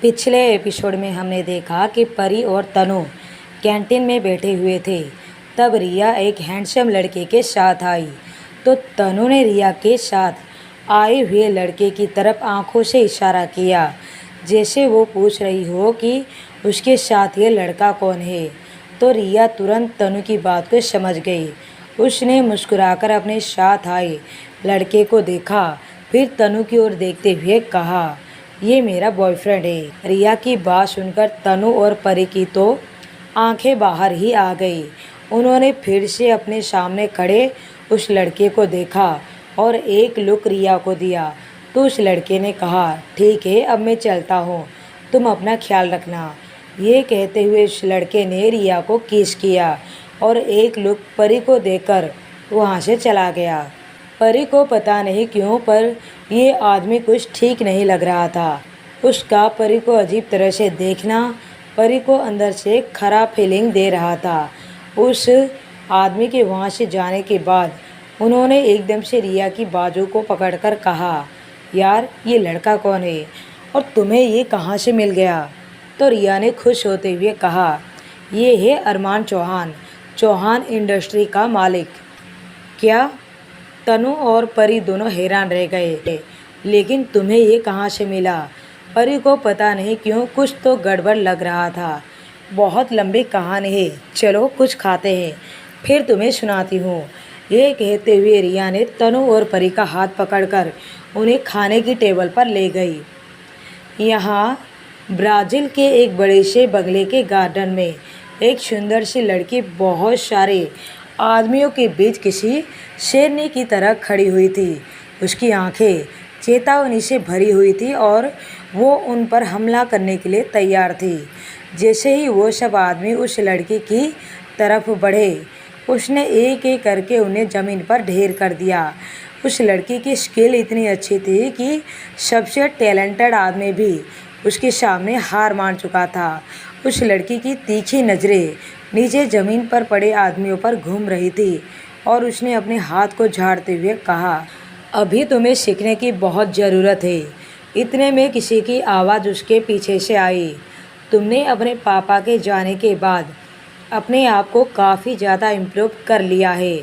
पिछले एपिसोड में हमने देखा कि परी और तनु कैंटीन में बैठे हुए थे। तब रिया एक हैंडसम लड़के के साथ आई तो तनु ने रिया के साथ आए हुए लड़के की तरफ आंखों से इशारा किया, जैसे वो पूछ रही हो कि उसके साथ ये लड़का कौन है। तो रिया तुरंत तनु की बात को समझ गई। उसने मुस्कुराकर अपने साथ आए लड़के को देखा, फिर तनु की ओर देखते हुए कहा, ये मेरा बॉयफ्रेंड है। रिया की बात सुनकर तनु और परी की तो आंखें बाहर ही आ गई। उन्होंने फिर से अपने सामने खड़े उस लड़के को देखा और एक लुक रिया को दिया। तो उस लड़के ने कहा, ठीक है, अब मैं चलता हूँ, तुम अपना ख्याल रखना। ये कहते हुए उस लड़के ने रिया को किस किया और एक लुक परी को देकर वहाँ से चला गया। परी को पता नहीं क्यों पर ये आदमी कुछ ठीक नहीं लग रहा था। उसका परी को अजीब तरह से देखना परी को अंदर से खराब फीलिंग दे रहा था। उस आदमी के वहाँ से जाने के बाद उन्होंने एकदम से रिया की बाजू को पकड़कर कहा, यार ये लड़का कौन है और तुम्हें ये कहाँ से मिल गया। तो रिया ने खुश होते हुए कहा, ये है अरमान चौहान, चौहान इंडस्ट्री का मालिक। क्या? तनु और परी दोनों हैरान रह गए। लेकिन तुम्हें ये कहाँ से मिला? परी को पता नहीं क्यों कुछ तो गड़बड़ लग रहा था। बहुत लंबी कहानी है, चलो कुछ खाते हैं, फिर तुम्हें सुनाती हूँ। ये कहते हुए रिया ने तनु और परी का हाथ पकड़कर उन्हें खाने की टेबल पर ले गई। यहाँ ब्राज़ील के एक बड़े से बंगले के गार्डन में एक सुंदर सी लड़की बहुत सारे आदमियों के बीच किसी शेरनी की तरह खड़ी हुई थी। उसकी आंखें चेतावनी से भरी हुई थी और वो उन पर हमला करने के लिए तैयार थी। जैसे ही वो सब आदमी उस लड़की की तरफ बढ़े, उसने एक एक करके उन्हें ज़मीन पर ढेर कर दिया। उस लड़की की स्किल इतनी अच्छी थी कि सबसे टैलेंटेड आदमी भी उसके सामने हार मान चुका था। उस लड़की की तीखी नज़रें नीचे ज़मीन पर पड़े आदमियों पर घूम रही थी और उसने अपने हाथ को झाड़ते हुए कहा, अभी तुम्हें सीखने की बहुत ज़रूरत है। इतने में किसी की आवाज़ उसके पीछे से आई। तुमने अपने पापा के जाने के बाद अपने आप को काफ़ी ज़्यादा इम्प्रूव कर लिया है।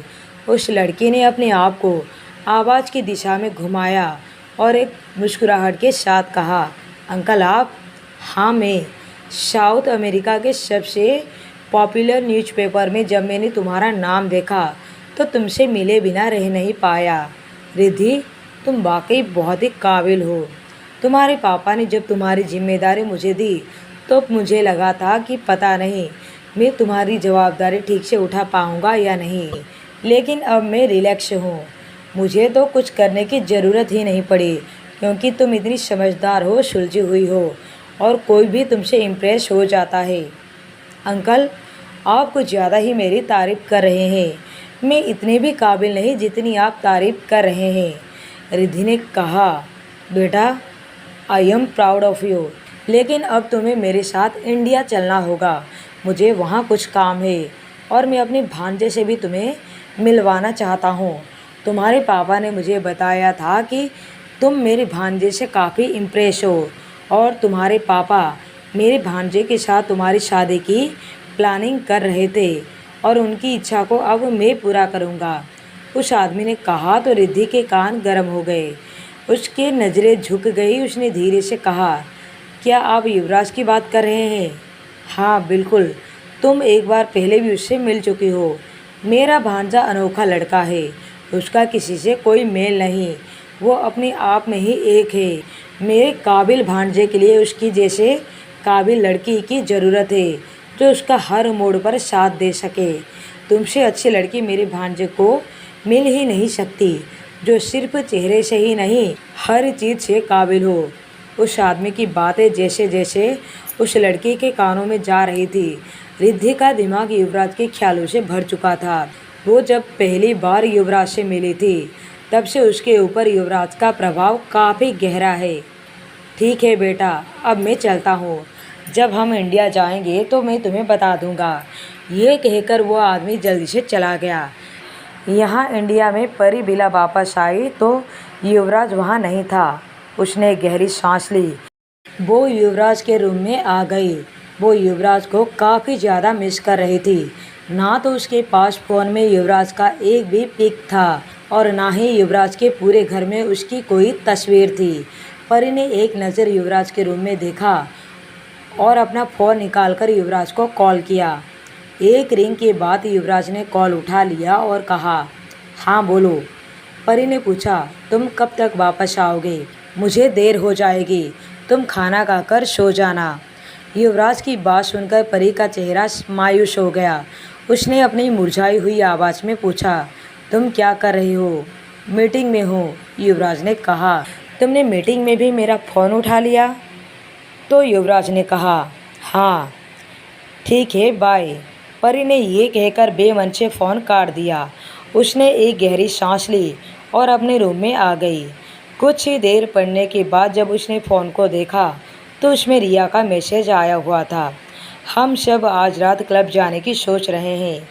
उस लड़की ने अपने आप को आवाज़ की दिशा में घुमाया और एक मुस्कुराहट के साथ कहा, अंकल आप? हाँ मैं। साउथ अमेरिका के सबसे पॉपुलर न्यूज़पेपर में जब मैंने तुम्हारा नाम देखा तो तुमसे मिले बिना रह नहीं पाया। रिद्धि, तुम वाकई बहुत ही काबिल हो। तुम्हारे पापा ने जब तुम्हारी जिम्मेदारी मुझे दी तो मुझे लगा था कि पता नहीं मैं तुम्हारी जवाबदारी ठीक से उठा पाऊँगा या नहीं, लेकिन अब मैं रिलैक्स हूँ। मुझे तो कुछ करने की ज़रूरत ही नहीं पड़ी क्योंकि तुम इतनी समझदार हो, सुलझी हुई हो और कोई भी तुमसे इम्प्रेस हो जाता है। अंकल, आप कुछ ज़्यादा ही मेरी तारीफ़ कर रहे हैं। मैं इतने भी काबिल नहीं जितनी आप तारीफ़ कर रहे हैं। रिद्धि ने कहा, बेटा I am proud of you, लेकिन अब तुम्हें मेरे साथ इंडिया चलना होगा। मुझे वहाँ कुछ काम है और मैं अपने भांजे से भी तुम्हें मिलवाना चाहता हूँ। तुम्हारे पापा ने मुझे बताया था कि तुम मेरे भांजे से काफ़ी इम्प्रेस हो और तुम्हारे पापा मेरे भांजे के साथ तुम्हारी शादी की प्लानिंग कर रहे थे और उनकी इच्छा को अब मैं पूरा करूँगा। उस आदमी ने कहा तो रिद्धि के कान गर्म हो गए। उसकी नज़रें झुक गई। उसने धीरे से कहा, क्या आप युवराज की बात कर रहे हैं? हाँ बिल्कुल, तुम एक बार पहले भी उससे मिल चुकी हो। मेरा भांजा अनोखा लड़का है, उसका किसी से कोई मेल नहीं, वो अपने आप में ही एक है। मेरे काबिल भांजे के लिए उसकी जैसे काबिल लड़की की ज़रूरत है जो उसका हर मोड़ पर साथ दे सके। तुमसे अच्छी लड़की मेरे भांजे को मिल ही नहीं सकती जो सिर्फ चेहरे से ही नहीं हर चीज़ से काबिल हो। उस आदमी की बातें जैसे जैसे उस लड़की के कानों में जा रही थी, रिद्धि का दिमाग युवराज के ख्यालों से भर चुका था। वो जब पहली बार युवराज से मिली थी तब से उसके ऊपर युवराज का प्रभाव काफ़ी गहरा है। ठीक है बेटा, अब मैं चलता हूँ। जब हम इंडिया जाएंगे तो मैं तुम्हें बता दूँगा। ये कहकर वो आदमी जल्दी से चला गया। यहाँ इंडिया में परी बिला वापस आई तो युवराज वहाँ नहीं था। उसने गहरी सांस ली वो युवराज के रूम में आ गई। वो युवराज को काफ़ी ज़्यादा मिस कर रही थी। ना तो उसके पास फ़ोन में युवराज का एक भी पिक था और ना ही युवराज के पूरे घर में उसकी कोई तस्वीर थी। परी ने एक नज़र युवराज के रूम में देखा और अपना फ़ोन निकालकर युवराज को कॉल किया। एक रिंग के बाद युवराज ने कॉल उठा लिया और कहा, हाँ बोलो। परी ने पूछा, तुम कब तक वापस आओगे? मुझे देर हो जाएगी, तुम खाना खाकर सो जाना। युवराज की बात सुनकर परी का चेहरा मायूस हो गया। उसने अपनी मुरझाई हुई आवाज़ में पूछा, तुम क्या कर रही हो? मीटिंग में हूँ, युवराज ने कहा। तुमने मीटिंग में भी मेरा फ़ोन उठा लिया? तो युवराज ने कहा, हाँ ठीक है बाय। परी ने ये कहकर बेमन से फ़ोन काट दिया। उसने एक गहरी सांस ली और अपने रूम में आ गई। कुछ ही देर पढ़ने के बाद जब उसने फ़ोन को देखा तो उसमें रिया का मैसेज आया हुआ था, हम सब आज रात क्लब जाने की सोच रहे हैं,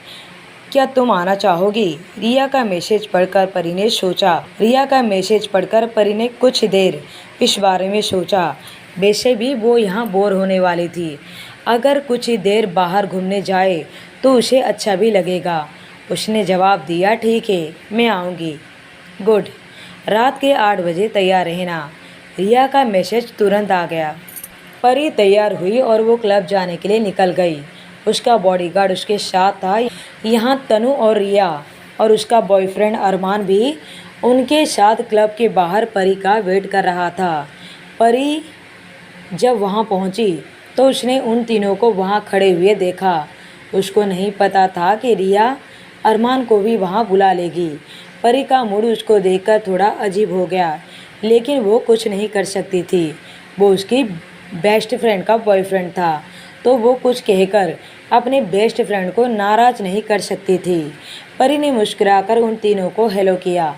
क्या तुम आना चाहोगी? रिया का मैसेज पढ़कर परी ने सोचा। रिया का मैसेज पढ़कर परी ने कुछ देर इस बारे में सोचा। वैसे भी वो यहाँ बोर होने वाली थी। अगर कुछ ही देर बाहर घूमने जाए तो उसे अच्छा भी लगेगा। उसने जवाब दिया, ठीक है मैं आऊँगी। गुड। रात के 8 बजे तैयार रहना। रिया का मैसेज तुरंत आ गया। परी तैयार हुई और वो क्लब जाने के लिए निकल गई। उसका बॉडीगार्ड उसके साथ था। यहाँ तनु और रिया और उसका बॉयफ्रेंड अरमान भी उनके साथ क्लब के बाहर परी का वेट कर रहा था। परी जब वहाँ पहुँची तो उसने उन तीनों को वहाँ खड़े हुए देखा। उसको नहीं पता था कि रिया अरमान को भी वहाँ बुला लेगी। परी का मूड उसको देखकर थोड़ा अजीब हो गया, लेकिन वो कुछ नहीं कर सकती थी। वो उसकी बेस्ट फ्रेंड का बॉयफ्रेंड था, तो वो कुछ कहकर अपने बेस्ट फ्रेंड को नाराज़ नहीं कर सकती थी। परी ने मुस्कुराकर उन तीनों को हेलो किया।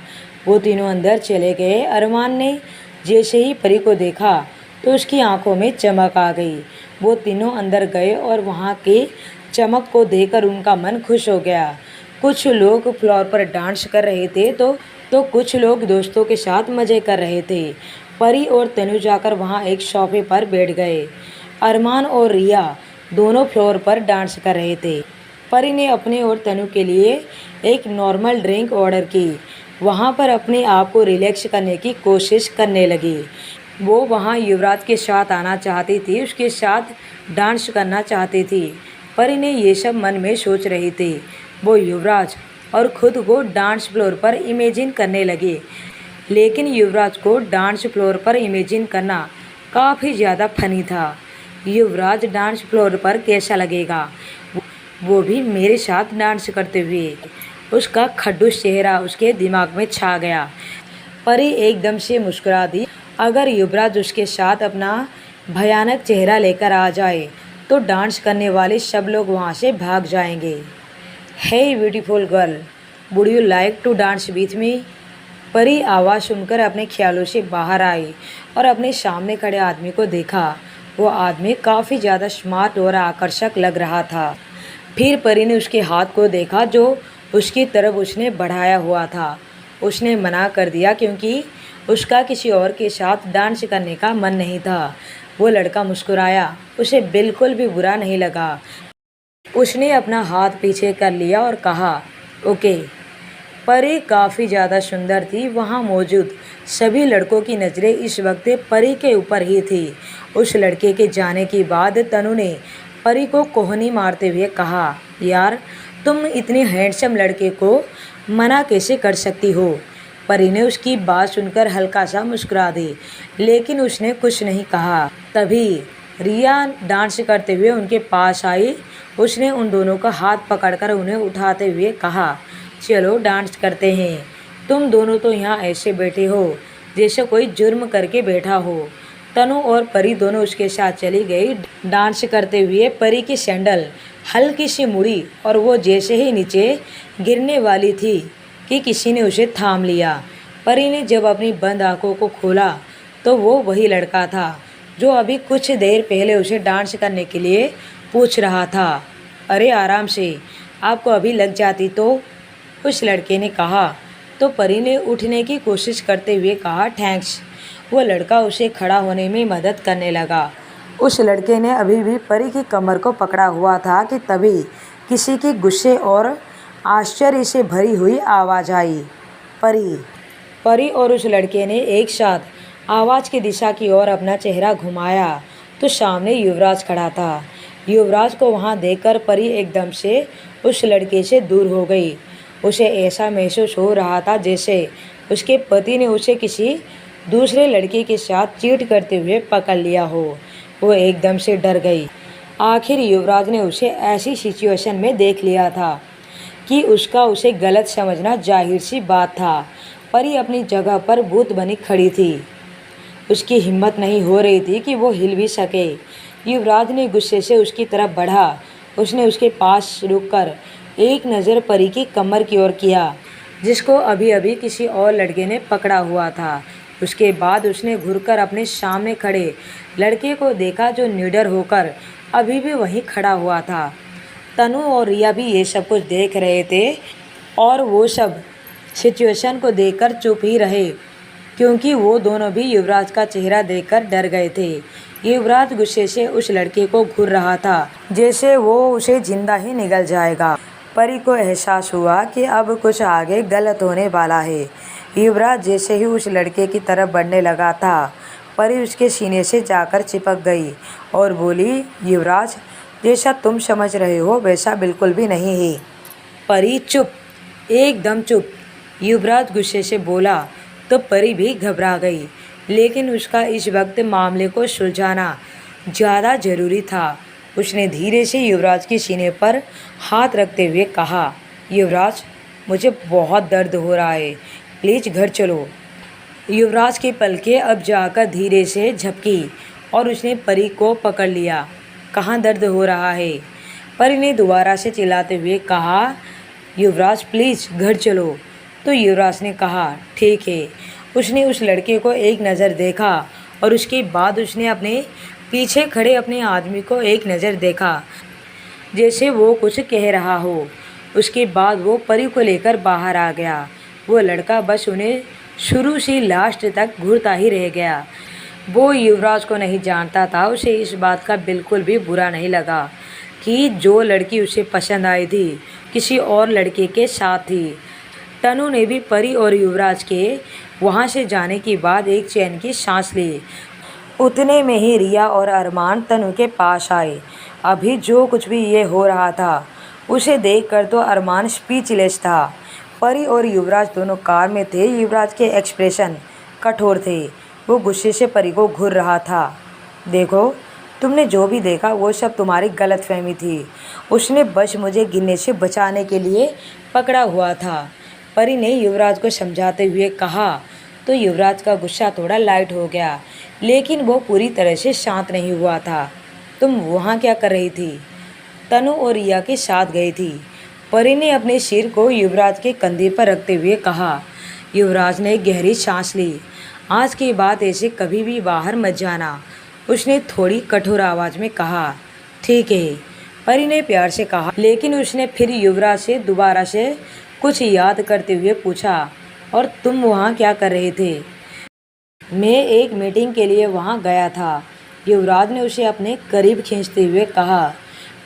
वो तीनों अंदर चले गए। अरमान ने जैसे ही परी को देखा तो उसकी आंखों में चमक आ गई। वो तीनों अंदर गए और वहाँ की चमक को देखकर उनका मन खुश हो गया। कुछ लोग फ्लोर पर डांस कर रहे थे तो कुछ लोग दोस्तों के साथ मज़े कर रहे थे। परी और तनु जाकर वहाँ एक सोफे पर बैठ गए। अरमान और रिया दोनों फ्लोर पर डांस कर रहे थे। परी ने अपने और तनु के लिए एक नॉर्मल ड्रिंक ऑर्डर की। वहाँ पर अपने आप को रिलैक्स करने की कोशिश करने लगी। वो वहाँ युवराज के साथ आना चाहती थी, उसके साथ डांस करना चाहती थी। परी ने ये सब मन में सोच रही थी। वो युवराज और ख़ुद को डांस फ्लोर पर इमेजिन करने लगी। लेकिन युवराज को डांस फ्लोर पर इमेजिन करना काफ़ी ज़्यादा फनी था। युवराज डांस फ्लोर पर कैसा लगेगा, वो भी मेरे साथ डांस करते हुए। उसका खड़ूस चेहरा उसके दिमाग में छा गया। परी एकदम से मुस्कुरा दी। अगर युवराज उसके साथ अपना भयानक चेहरा लेकर आ जाए तो डांस करने वाले सब लोग वहाँ से भाग जाएंगे। Hey beautiful girl, would you like to dance with me? परी आवाज़ सुनकर अपने ख्यालों से बाहर आई और अपने सामने खड़े आदमी को देखा। वो आदमी काफ़ी ज़्यादा स्मार्ट और आकर्षक लग रहा था। फिर परी ने उसके हाथ को देखा जो उसकी तरफ उसने बढ़ाया हुआ था। उसने मना कर दिया क्योंकि उसका किसी और के साथ डांस करने का मन नहीं था। वो लड़का मुस्कुराया, उसे बिल्कुल भी बुरा नहीं लगा। उसने अपना हाथ पीछे कर लिया और कहा, ओके। परी काफ़ी ज़्यादा सुंदर थी। वहाँ मौजूद सभी लड़कों की नज़रें इस वक्त परी के ऊपर ही थी। उस लड़के के जाने के बाद तनु ने परी को कोहनी मारते हुए कहा, यार तुम इतने हैंडसम लड़के को मना कैसे कर सकती हो? परी ने उसकी बात सुनकर हल्का सा मुस्कुरा दी, लेकिन उसने कुछ नहीं कहा। तभी रिया डांस करते हुए उनके पास आई। उसने उन दोनों का हाथ पकड़कर उन्हें उठाते हुए कहा, चलो डांस करते हैं। तुम दोनों तो यहाँ ऐसे बैठे हो जैसे कोई जुर्म करके बैठा हो। तनु और परी दोनों उसके साथ चली गई। डांस करते हुए परी की सैंडल हल्की सी मुड़ी और वो जैसे ही नीचे गिरने वाली थी कि किसी ने उसे थाम लिया। परी ने जब अपनी बंद आंखों को खोला तो वो वही लड़का था जो अभी कुछ देर पहले उसे डांस करने के लिए पूछ रहा था। अरे आराम से, आपको अभी लग जाती तो, उस लड़के ने कहा। तो परी ने उठने की कोशिश करते हुए कहा, थैंक्स। वो लड़का उसे खड़ा होने में मदद करने लगा। उस लड़के ने अभी भी परी की कमर को पकड़ा हुआ था कि तभी किसी की गुस्से और आश्चर्य से भरी हुई आवाज़ आई, परी। परी और उस लड़के ने एक साथ आवाज़ की दिशा की ओर अपना चेहरा घुमाया तो सामने युवराज खड़ा था। युवराज को वहाँ देखकर परी एकदम से उस लड़के से दूर हो गई। उसे ऐसा महसूस हो रहा था जैसे उसके पति ने उसे किसी दूसरे लड़के के साथ चीट करते हुए पकड़ लिया हो। वो एकदम से डर गई। आखिर युवराज ने उसे ऐसी सिचुएशन में देख लिया था कि उसका उसे गलत समझना जाहिर सी बात था। परी अपनी जगह पर भूत बनी खड़ी थी। उसकी हिम्मत नहीं हो रही थी कि वो हिल भी सके। युवराज ने गुस्से से उसकी तरफ बढ़ा। उसने उसके पास रुककर एक नज़र परी की कमर की ओर किया, जिसको अभी अभी किसी और लड़के ने पकड़ा हुआ था। उसके बाद उसने घुरकर अपने सामने खड़े लड़के को देखा, जो निडर होकर अभी भी वहीं खड़ा हुआ था। तनु और रिया भी ये सब कुछ देख रहे थे और वो सब सिचुएशन को देखकर चुप ही रहे, क्योंकि वो दोनों भी युवराज का चेहरा देखकर डर गए थे। युवराज गुस्से से उस लड़के को घूर रहा था, जैसे वो उसे जिंदा ही निगल जाएगा। परी को एहसास हुआ कि अब कुछ आगे गलत होने वाला है। युवराज जैसे ही उस लड़के की तरफ बढ़ने लगा था, परी उसके सीने से जाकर चिपक गई और बोली, युवराज, जैसा तुम समझ रहे हो वैसा बिल्कुल भी नहीं है। परी चुप, एकदम चुप, युवराज गुस्से से बोला तो परी भी घबरा गई। लेकिन उसका इस वक्त मामले को सुलझाना ज़्यादा ज़रूरी था। उसने धीरे से युवराज के सीने पर हाथ रखते हुए कहा, युवराज, मुझे बहुत दर्द हो रहा है, प्लीज़ घर चलो। युवराज की पलकें अब जाकर धीरे से झपकी और उसने परी को पकड़ लिया। कहाँ दर्द हो रहा है? परी ने दोबारा से चिल्लाते हुए कहा, युवराज प्लीज़ घर चलो। तो युवराज ने कहा, ठीक है। उसने उस लड़के को एक नज़र देखा और उसके बाद उसने अपने पीछे खड़े अपने आदमी को एक नज़र देखा, जैसे वो कुछ कह रहा हो। उसके बाद वो परी को लेकर बाहर आ गया। वो लड़का बस उन्हें शुरू से लास्ट तक घूरता ही रह गया। वो युवराज को नहीं जानता था। उसे इस बात का बिल्कुल भी बुरा नहीं लगा कि जो लड़की उसे पसंद आई थी किसी और लड़के के साथ थी। तनु ने भी परी और युवराज के वहाँ से जाने के बाद एक चैन की सांस ली। उतने में ही रिया और अरमान तनु के पास आए। अभी जो कुछ भी ये हो रहा था उसे देखकर तो अरमान स्पीचलेस था। परी और युवराज दोनों कार में थे। युवराज के एक्सप्रेशन कठोर थे। वो गुस्से से परी को घूर रहा था। देखो, तुमने जो भी देखा वो सब तुम्हारी गलतफहमी थी। उसने बस मुझे गिरने से बचाने के लिए पकड़ा हुआ था, परी ने युवराज को समझाते हुए कहा। तो युवराज का गुस्सा थोड़ा लाइट हो गया, लेकिन वो पूरी तरह से शांत नहीं हुआ था। तुम वहाँ क्या कर रही थी? तनु और रिया के साथ गई थी। परी ने अपने सिर को युवराज के कंधे पर रखते हुए कहा। युवराज ने गहरी सांस ली। आज के बाद ऐसे कभी भी बाहर मत जाना, उसने थोड़ी कठोर आवाज़ में कहा। ठीक है, परी ने प्यार से कहा। लेकिन उसने फिर युवराज से दोबारा से कुछ याद करते हुए पूछा, और तुम वहाँ क्या कर रहे थे? मैं एक मीटिंग के लिए वहाँ गया था, युवराज ने उसे अपने करीब खींचते हुए कहा।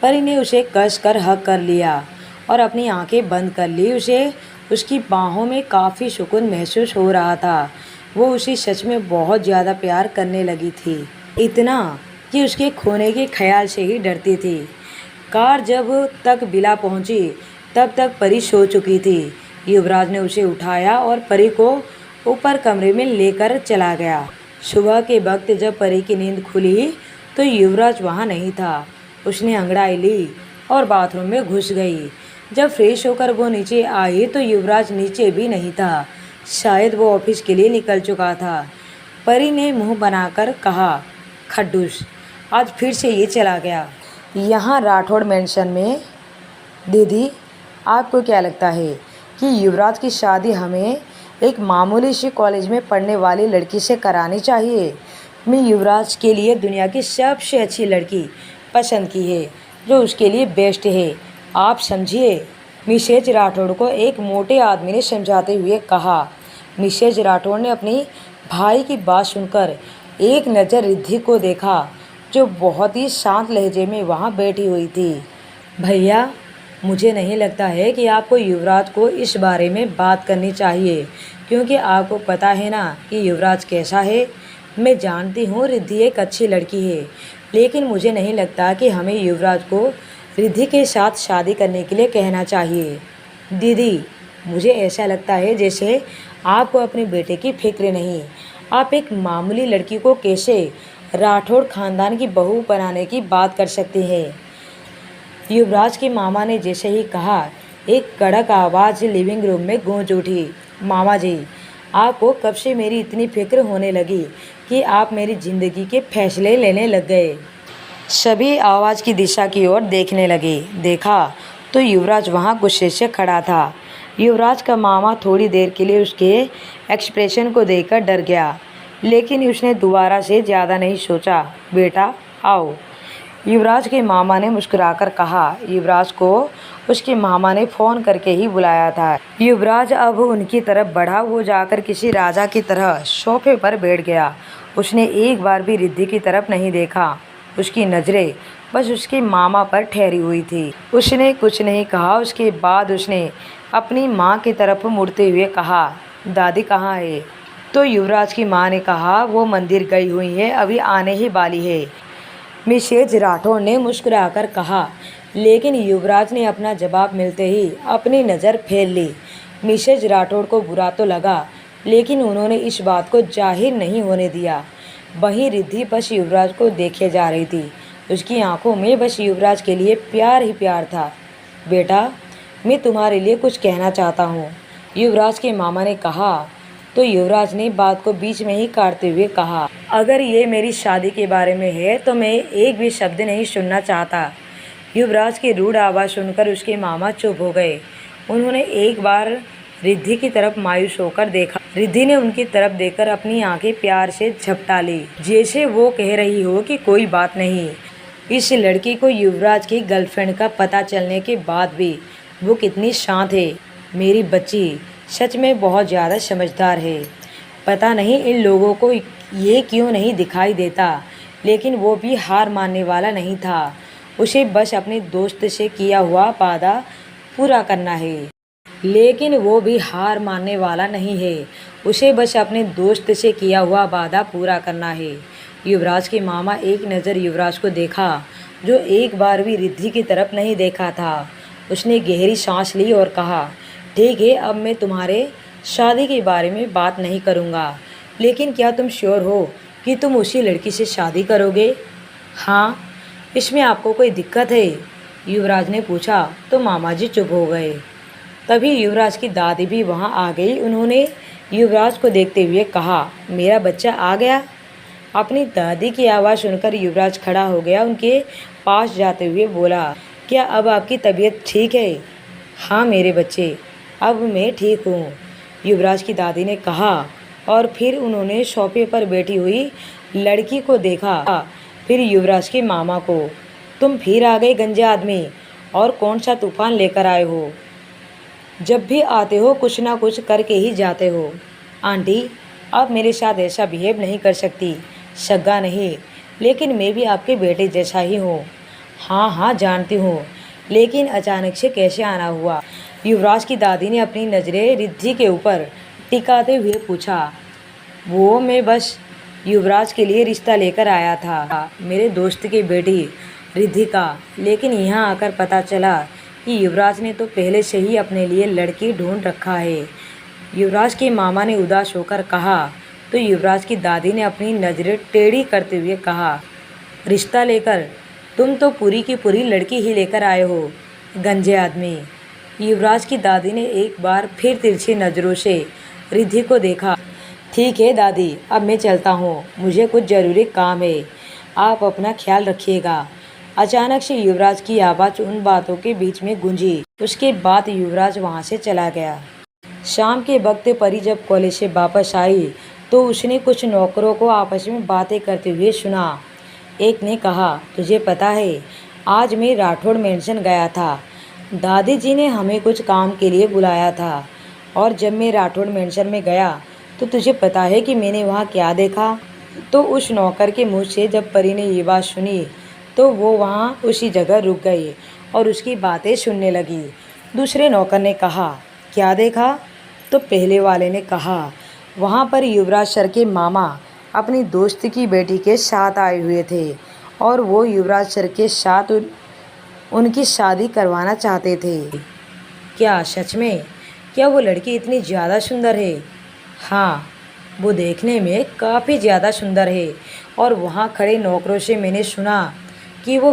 परी ने उसे कस कर हक कर लिया और अपनी आंखें बंद कर ली। उसे उसकी बाहों में काफ़ी सुकून महसूस हो रहा था। वो उसे सच में बहुत ज़्यादा प्यार करने लगी थी, इतना कि उसके खोने के ख्याल से ही डरती थी। कार जब तक बिला पहुंची तब तक परी सो चुकी थी। युवराज ने उसे उठाया और परी को ऊपर कमरे में लेकर चला गया। सुबह के वक्त जब परी की नींद खुली तो युवराज वहाँ नहीं था। उसने अंगड़ाई ली और बाथरूम में घुस गई। जब फ्रेश होकर वो नीचे आई तो युवराज नीचे भी नहीं था। शायद वो ऑफिस के लिए निकल चुका था। परी ने मुंह बनाकर कहा, खड्डूस, आज फिर से ये चला गया। यहाँ राठौड़ मेंशन में। दीदी, आपको क्या लगता है कि युवराज की शादी हमें एक मामूली सी कॉलेज में पढ़ने वाली लड़की से करानी चाहिए? मैं युवराज के लिए दुनिया की सबसे अच्छी लड़की पसंद की है, जो उसके लिए बेस्ट है, आप समझिए। मिसेज राठौड़ को एक मोटे आदमी ने समझाते हुए कहा। मिसेज राठौड़ ने अपनी भाई की बात सुनकर एक नज़र रिद्धि को देखा, जो बहुत ही शांत लहजे में वहाँ बैठी हुई थी। भैया, मुझे नहीं लगता है कि आपको युवराज को इस बारे में बात करनी चाहिए, क्योंकि आपको पता है ना कि युवराज कैसा है। मैं जानती हूँ रिद्धि एक अच्छी लड़की है, लेकिन मुझे नहीं लगता कि हमें युवराज को रिद्धि के साथ शादी करने के लिए कहना चाहिए। दीदी, मुझे ऐसा लगता है जैसे आपको अपने बेटे की फिक्र नहीं। आप एक मामूली लड़की को कैसे राठौड़ खानदान की बहू बनाने की बात कर सकती हैं। युवराज के मामा ने जैसे ही कहा, एक कड़क आवाज़ लिविंग रूम में गूंज उठी। मामा जी, आपको कब से मेरी इतनी फिक्र होने लगी कि आप मेरी ज़िंदगी के फैसले लेने लग गए। सभी आवाज़ की दिशा की ओर देखने लगे। देखा तो युवराज वहाँ गुस्से से खड़ा था। युवराज का मामा थोड़ी देर के लिए उसके एक्सप्रेशन को देखकर डर गया, लेकिन उसने दोबारा से ज़्यादा नहीं सोचा। बेटा आओ, युवराज के मामा ने मुस्कुराकर कहा। युवराज को उसके मामा ने फ़ोन करके ही बुलाया था। युवराज अब उनकी तरफ बढ़ा। वो जाकर किसी राजा की तरह सोफे पर बैठ गया। उसने एक बार भी रिद्धि की तरफ नहीं देखा। उसकी नज़रें बस उसके मामा पर ठहरी हुई थी। उसने कुछ नहीं कहा। उसके बाद उसने अपनी माँ की तरफ मुड़ते हुए कहा, दादी कहाँ है? तो युवराज की माँ ने कहा, वो मंदिर गई हुई है, अभी आने ही वाली है। मिसेज राठौड़ ने मुस्कुराकर कहा, लेकिन युवराज ने अपना जवाब मिलते ही अपनी नज़र फेर ली। मिसेज राठौड़ को बुरा तो लगा, लेकिन उन्होंने इस बात को जाहिर नहीं होने दिया। वहीं रिद्धि बस युवराज को देखे जा रही थी। उसकी आंखों में बस युवराज के लिए प्यार ही प्यार था। बेटा, मैं तुम्हारे लिए कुछ कहना चाहता हूँ, युवराज के मामा ने कहा। तो युवराज ने बात को बीच में ही काटते हुए कहा, अगर ये मेरी शादी के बारे में है तो मैं एक भी शब्द नहीं सुनना चाहता। युवराज की रूढ़ आवाज़ सुनकर उसके मामा चुप हो गए। उन्होंने एक बार रिद्धि की तरफ मायूस होकर देखा। रिद्धि ने उनकी तरफ देखकर अपनी आंखें प्यार से झपटा ली, जैसे वो कह रही हो कि कोई बात नहीं। इस लड़की को युवराज की गर्लफ्रेंड का पता चलने के बाद भी वो कितनी शांत है। मेरी बच्ची सच में बहुत ज़्यादा समझदार है। पता नहीं इन लोगों को ये क्यों नहीं दिखाई देता, लेकिन वो भी हार मानने वाला नहीं था। उसे बस अपने दोस्त से किया हुआ वादा पूरा करना है। लेकिन वो भी हार मानने वाला नहीं है। उसे बस अपने दोस्त से किया हुआ वादा पूरा करना है। युवराज के मामा एक नज़र युवराज को देखा, जो एक बार भी रिद्धि की तरफ नहीं देखा था। उसने गहरी सांस ली और कहा, ठीक है, अब मैं तुम्हारे शादी के बारे में बात नहीं करूँगा, लेकिन क्या तुम श्योर हो कि तुम उसी लड़की से शादी करोगे? हाँ, इसमें आपको कोई दिक्कत है? युवराज ने पूछा। तो मामा जी चुप हो गए। तभी युवराज की दादी भी वहाँ आ गई। उन्होंने युवराज को देखते हुए कहा, मेरा बच्चा आ गया। अपनी दादी की आवाज़ सुनकर युवराज खड़ा हो गया। उनके पास जाते हुए बोला, क्या अब आपकी तबीयत ठीक है? हाँ मेरे बच्चे, अब मैं ठीक हूँ, युवराज की दादी ने कहा। और फिर उन्होंने सोफे पर बैठी हुई लड़की को देखा, फिर युवराज के मामा को। तुम फिर आ गए गंजे आदमी, और कौन सा तूफान लेकर आए हो? जब भी आते हो कुछ ना कुछ करके ही जाते हो। आंटी, आप मेरे साथ ऐसा बिहेव नहीं कर सकती। सगा नहीं, लेकिन मैं भी आपके बेटे जैसा ही हूँ। हाँ हाँ जानती हूँ, लेकिन अचानक से कैसे आना हुआ? युवराज की दादी ने अपनी नज़रें रिद्धि के ऊपर टिकाते हुए पूछा। वो मैं बस युवराज के लिए रिश्ता लेकर आया था, मेरे दोस्त की बेटी रिद्धि का। लेकिन यहाँ आकर पता चला कि युवराज ने तो पहले से ही अपने लिए लड़की ढूंढ रखा है, युवराज के मामा ने उदास होकर कहा। तो युवराज की दादी ने अपनी नज़रें टेढ़ी करते हुए कहा, रिश्ता लेकर? तुम तो पूरी की पूरी लड़की ही लेकर आए हो, गंजे आदमी। युवराज की दादी ने एक बार फिर तिरछी नज़रों से रिद्धि को देखा। ठीक है दादी, अब मैं चलता हूँ, मुझे कुछ ज़रूरी काम है, आप अपना ख्याल रखिएगा। अचानक से युवराज की आवाज़ उन बातों के बीच में गूंजी। उसके बाद युवराज वहाँ से चला गया। शाम के वक्त परी जब कॉलेज से वापस आई तो उसने कुछ नौकरों को आपस में बातें करते हुए सुना। एक ने कहा, तुझे पता है, आज मैं राठौड़ मेंशन गया था। दादी जी ने हमें कुछ काम के लिए बुलाया था, और जब मैं राठौड़ मेंशन में गया तो तुझे पता है कि मैंने वहाँ क्या देखा? तो उस नौकर के मुँह से जब परी ने ये बात सुनी तो वो वहाँ उसी जगह रुक गई और उसकी बातें सुनने लगी। दूसरे नौकर ने कहा, क्या देखा? तो पहले वाले ने कहा, वहाँ पर युवराज सर के मामा अपनी दोस्त की बेटी के साथ आए हुए थे और वो युवराज सर के साथ उनकी शादी करवाना चाहते थे। क्या सच में? क्या वो लड़की इतनी ज़्यादा सुंदर है? हाँ, वो देखने में काफ़ी ज़्यादा सुंदर है और वहाँ खड़े नौकरों से मैंने सुना कि वो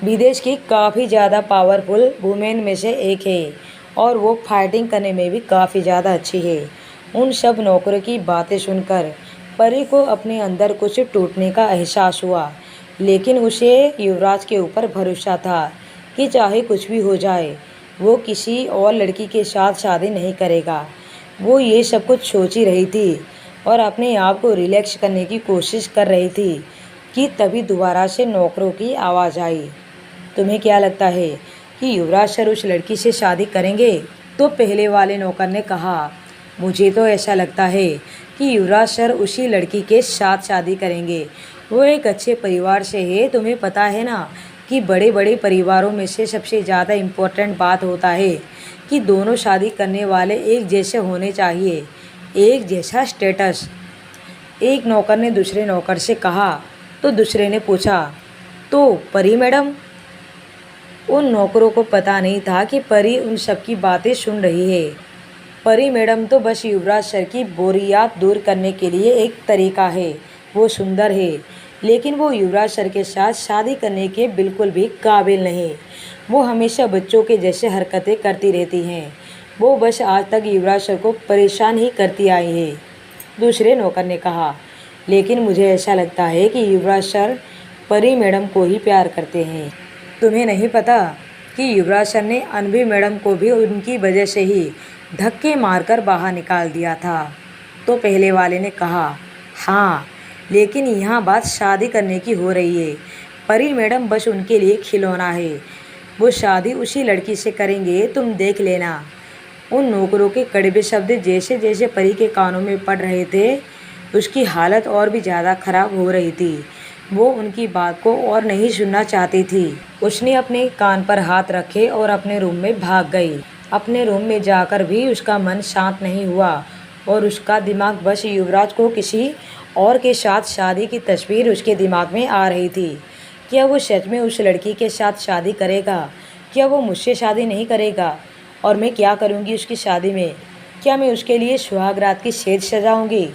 विदेश की काफ़ी ज़्यादा पावरफुल वुमेन में से एक है और वो फाइटिंग करने में भी काफ़ी ज़्यादा अच्छी है। उन सब नौकरों की बातें सुनकर परी को अपने अंदर कुछ टूटने का एहसास हुआ, लेकिन उसे युवराज के ऊपर भरोसा था कि चाहे कुछ भी हो जाए वो किसी और लड़की के साथ शादी नहीं करेगा। वो ये सब कुछ सोच ही रही थी और अपने आप को रिलैक्स करने की कोशिश कर रही थी कि तभी दोबारा से नौकरों की आवाज़ आई। तुम्हें क्या लगता है कि युवराज सर उस लड़की से शादी करेंगे? तो पहले वाले नौकर ने कहा, मुझे तो ऐसा लगता है कि युवराज सर उसी लड़की के साथ शादी करेंगे। वो एक अच्छे परिवार से है। तुम्हें पता है ना कि बड़े बड़े परिवारों में से सबसे ज़्यादा इम्पोर्टेंट बात होता है कि दोनों शादी करने वाले एक जैसे होने चाहिए, एक जैसा स्टेटस। एक नौकर ने दूसरे नौकर से कहा। तो दूसरे ने पूछा, तो परी मैडम? उन नौकरों को पता नहीं था कि परी उन सबकी बातें सुन रही है। परी मैडम तो बस युवराज सर की बोरियत दूर करने के लिए एक तरीका है। वो सुंदर है, लेकिन वो युवराज सर के साथ शादी करने के बिल्कुल भी काबिल नहीं। वो हमेशा बच्चों के जैसे हरकतें करती रहती हैं। वो बस आज तक युवराज सर को परेशान ही करती आई है। दूसरे नौकर ने कहा, लेकिन मुझे ऐसा लगता है कि युवराज सर परी मैडम को ही प्यार करते हैं। तुम्हें नहीं पता कि युवराज सर ने अनवी मैडम को भी उनकी वजह से ही धक्के मारकर बाहर निकाल दिया था। तो पहले वाले ने कहा, हाँ, लेकिन यहाँ बात शादी करने की हो रही है। परी मैडम बस उनके लिए खिलौना है। वो शादी उसी लड़की से करेंगे, तुम देख लेना। उन नौकरों के कड़वे शब्द जैसे जैसे परी के कानों में पड़ रहे थे, उसकी हालत और भी ज़्यादा खराब हो रही थी। वो उनकी बात को और नहीं सुनना चाहती थी। उसने अपने कान पर हाथ रखे और अपने रूम में भाग गई। अपने रूम में जाकर भी उसका मन शांत नहीं हुआ और उसका दिमाग बस युवराज को किसी और के साथ शादी की तस्वीर उसके दिमाग में आ रही थी। क्या वो सच में उस लड़की के साथ शादी करेगा? क्या वो मुझसे शादी नहीं करेगा? और मैं क्या करूँगी उसकी शादी में? क्या मैं उसके लिए सुहाग रात की सेज सजाऊँगी?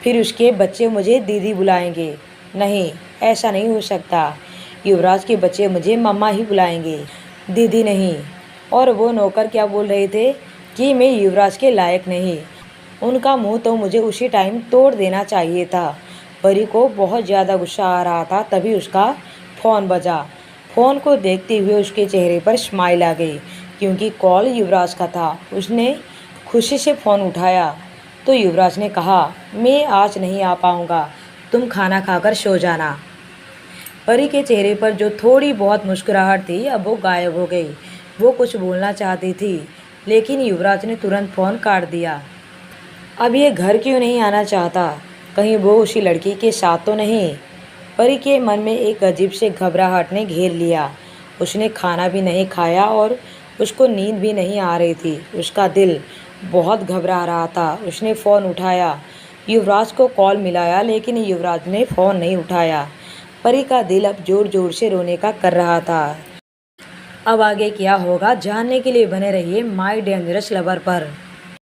फिर उसके बच्चे मुझे दीदी बुलाएंगे? नहीं, ऐसा नहीं हो सकता। युवराज के बच्चे मुझे मम्मा ही बुलाएंगे, दीदी नहीं। और वो नौकर क्या बोल रहे थे कि मैं युवराज के लायक नहीं। उनका मुंह तो मुझे उसी टाइम तोड़ देना चाहिए था। परी को बहुत ज़्यादा गुस्सा आ रहा था। तभी उसका फ़ोन बजा। फ़ोन को देखते हुए उसके चेहरे पर स्माइल आ गई, क्योंकि कॉल युवराज का था। उसने खुशी से फ़ोन उठाया तो युवराज ने कहा, मैं आज नहीं आ पाऊँगा, तुम खाना खाकर सो जाना। परी के चेहरे पर जो थोड़ी बहुत मुस्कुराहट थी अब वो गायब हो गई। वो कुछ बोलना चाहती थी, लेकिन युवराज ने तुरंत फ़ोन काट दिया। अब ये घर क्यों नहीं आना चाहता? कहीं वो उसी लड़की के साथ तो नहीं? परी के मन में एक अजीब से घबराहट ने घेर लिया। उसने खाना भी नहीं खाया और उसको नींद भी नहीं आ रही थी। उसका दिल बहुत घबरा रहा था। उसने फ़ोन उठाया, युवराज को कॉल मिलाया, लेकिन युवराज ने फ़ोन नहीं उठाया। परी का दिल अब ज़ोर ज़ोर से रोने का कर रहा था। अब आगे क्या होगा जानने के लिए बने रहिए माय डेंजरस लवर पर।